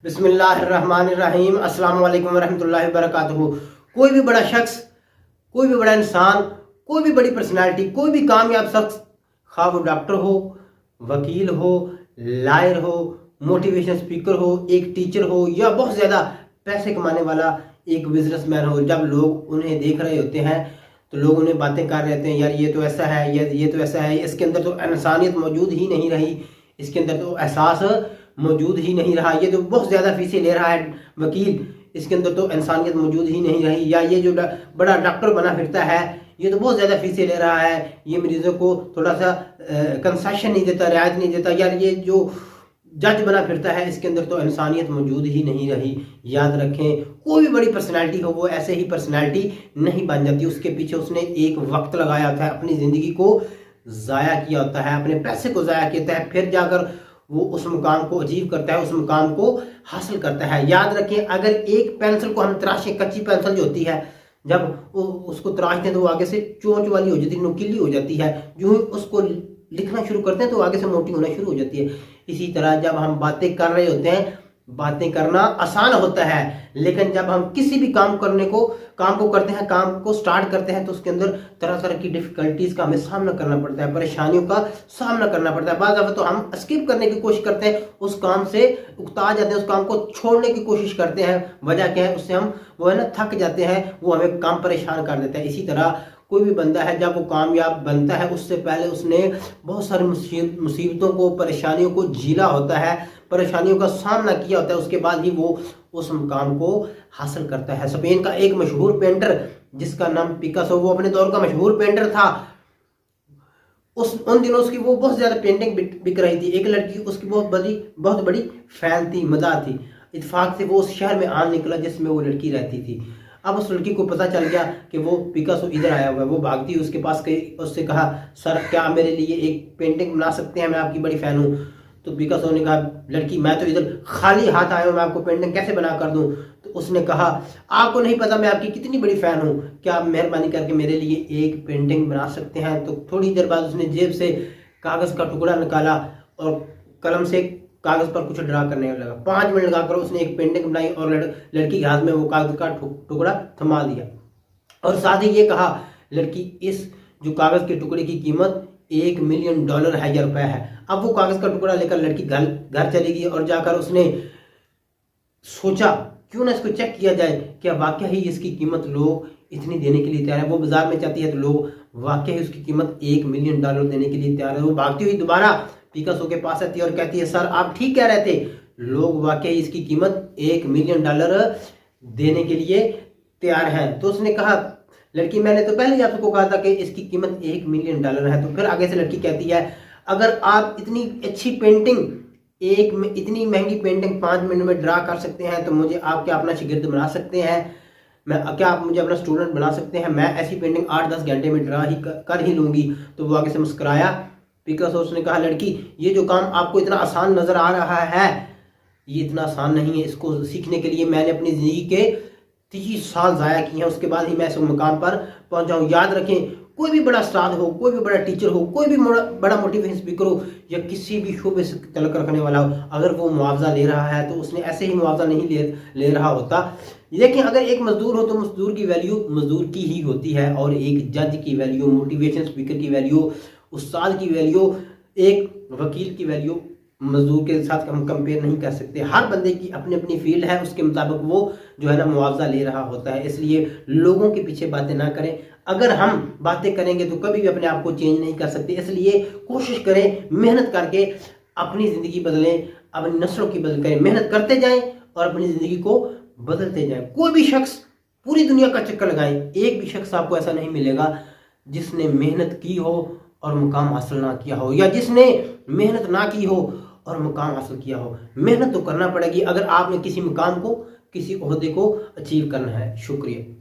बिस्मिल्लाहिर्रहमानिर्रहीम अस्सलाम वालेकुम रहमतुल्लाहि वबरकातुहू। कोई भी बड़ा शख्स, कोई भी बड़ा इंसान, कोई भी बड़ी पर्सनालिटी, कोई भी कामयाब शख्स, खा वो डॉक्टर हो, वकील हो, लायर हो, मोटिवेशन स्पीकर हो, एक टीचर हो या बहुत ज़्यादा पैसे कमाने वाला एक बिजनेसमैन हो, जब लोग उन्हें देख रहे होते हैं तो लोग उन्हें बातें कर रहे होते हैं, यार ये तो ऐसा है, ये तो ऐसा है, इसके अंदर तो इंसानियत मौजूद ही नहीं रही, इसके अंदर तो एहसास मौजूद ही नहीं रहा, ये तो बहुत ज़्यादा फीसें ले रहा है वकील, इसके अंदर तो इंसानियत मौजूद ही नहीं रही, या ये जो बड़ा डॉक्टर बना फिरता है ये तो बहुत ज़्यादा फीसें ले रहा है, ये मरीजों को थोड़ा सा कंसेशन नहीं देता, रियायत नहीं देता, यार ये जो जज बना फिरता है इसके अंदर तो इंसानियत मौजूद ही नहीं रही। याद रखें, कोई भी बड़ी पर्सनैलिटी हो वो ऐसे ही पर्सनैलिटी नहीं बन जाती, उसके पीछे उसने एक वक्त लगाया होता है, अपनी ज़िंदगी को ज़ाया किया होता है, अपने पैसे को ज़ाया किया होता है, फिर जाकर वो उस मुकाम को अचीव करता है, उस मुकाम को हासिल करता है। याद रखें, अगर एक पेंसिल को हम तराशें, कच्ची पेंसिल जो होती है, जब उसको तराशते हैं तो वो आगे से चोंच वाली हो जाती है, नुकीली हो जाती है, जो ही उसको लिखना शुरू करते हैं तो आगे से मोटी होना शुरू हो जाती है। इसी तरह जब हम बातें कर रहे होते हैं, बातें करना आसान होता है, लेकिन जब हम किसी भी काम को करते हैं, काम को स्टार्ट करते हैं तो उसके अंदर तरह तरह की डिफिकल्टीज का हमें सामना करना पड़ता है, परेशानियों का सामना करना पड़ता है। बाज़ दफ़ा तो हम स्किप करने की कोशिश करते हैं, उस काम से उकता जाते हैं, उस काम को छोड़ने की कोशिश करते हैं। वजह क्या है? उससे हम थक जाते हैं, वो हमें काम परेशान कर देता है। इसी तरह कोई भी बंदा है, जब वो कामयाब बनता है उससे पहले उसने बहुत सारी मुसीबतों को, परेशानियों को झीला होता है, परेशानियों का सामना किया होता है, उसके बाद ही वो उस मुकाम को हासिल करता है। स्पेन का एक मशहूर पेंटर जिसका नाम पिकासो, वो अपने दौर का मशहूर पेंटर था। उन दिनों उसकी वो बहुत ज़्यादा पेंटिंग बिक रही थी। एक लड़की उसकी बहुत बड़ी फैन थी, मज़ा थी। इत्तेफाक से वो उस शहर में आ निकला जिसमें वो लड़की रहती थी। अब उस लड़की को पता चल गया कि वो पिकासो इधर आया हुआ है। वो भागती उसके पास गई, उससे कहा, सर क्या मेरे लिए एक पेंटिंग बना सकते हैं, मैं आपकी बड़ी फ़ैन हूँ। तो पिकासो ने कहा, लड़की मैं तो इधर खाली हाथ आया हूँ, मैं आपको पेंटिंग कैसे बना कर दूँ? तो उसने कहा, आपको नहीं पता मैं आपकी कितनी बड़ी फ़ैन हूँ, क्या आप मेहरबानी करके मेरे लिए एक पेंटिंग बना सकते हैं? तो थोड़ी देर बाद उसने जेब से कागज़ का टुकड़ा निकाला और कलम से कागज़ पर कुछ ड्रा करने लगा। 5 मिनट लगाकर उसने एक पेंटिंग बनाई और लड़की के हाथ में वो कागज़ का टुकड़ा थमा दिया और साथ ही ये कहा, लड़की इस जो कागज़ के टुकड़े की कीमत $1 मिलियन है या रुपए है। अब वो कागज़ का टुकड़ा लेकर लड़की घर चली गई और जाकर उसने सोचा क्यों ना इसको चेक किया जाए, क्या वाकई ही इसकी कीमत लोग इतनी देने के लिए तैयार है। वो बाजार में चाहती है तो लोग वाकई ही उसकी कीमत $1 मिलियन देने के लिए तैयार है। वो भागती हुई दोबारा पिकासो के पास आती है और कहती है, सर आप ठीक कह रहे थे, लोग वाकई इसकी कीमत $1 मिलियन देने के लिए तैयार हैं। तो उसने कहा, लड़की मैंने तो पहले ही आपको कहा था कि इसकी कीमत $1 मिलियन है। तो फिर आगे से लड़की कहती है, अगर आप इतनी अच्छी पेंटिंग, इतनी महंगी पेंटिंग 5 मिनट में ड्रा कर सकते हैं तो मुझे आप क्या अपना शागिर्द बना सकते हैं? क्या आप मुझे अपना स्टूडेंट बना सकते हैं? मैं ऐसी पेंटिंग 8-10 घंटे में ड्रा कर ही लूँगी। तो वो आगे से मुस्कुराया। पिकासो ने कहा, लड़की ये जो काम आपको इतना आसान नज़र आ रहा है, ये इतना आसान नहीं है। इसको सीखने के लिए मैंने अपनी ज़िंदगी के 30 साल ज़ाया किए हैं, उसके बाद ही मैं इस मुकाम पर पहुंचा हूं। याद रखें, कोई भी बड़ा उस्ताद हो, कोई भी बड़ा टीचर हो, कोई भी बड़ा मोटिवेशन स्पीकर हो या किसी भी शोबे से तल्लुक़ रखने वाला हो, अगर वो मुआवजा ले रहा है तो उसने ऐसे ही मुआवजा नहीं ले रहा होता। लेकिन अगर एक मजदूर हो तो मजदूर की वैल्यू मजदूर की ही होती है, और एक जज की वैल्यू, मोटिवेशन स्पीकर की वैल्यू, उस्ताद की वैल्यू, एक वकील की वैल्यू मजदूर के साथ हम कंपेयर नहीं कर सकते। हर बंदे की अपनी अपनी फील्ड है, उसके मुताबिक वो जो है ना मुआवजा ले रहा होता है। इसलिए लोगों के पीछे बातें ना करें। अगर हम बातें करेंगे तो कभी भी अपने आप को चेंज नहीं कर सकते। इसलिए कोशिश करें, मेहनत करके अपनी ज़िंदगी बदलें, अपनी नस्लों की बदल करें, मेहनत करते जाएं और अपनी ज़िंदगी को बदलते जाएं। कोई भी शख्स पूरी दुनिया का चक्कर लगाएं, एक भी शख्स आपको ऐसा नहीं मिलेगा जिसने मेहनत की हो और मुकाम हासिल ना किया हो, या जिसने मेहनत ना की हो और मुकाम हासिल किया हो। मेहनत तो करना पड़ेगी अगर आपने किसी मुकाम को, किसी ओहदे को अचीव करना है। शुक्रिया।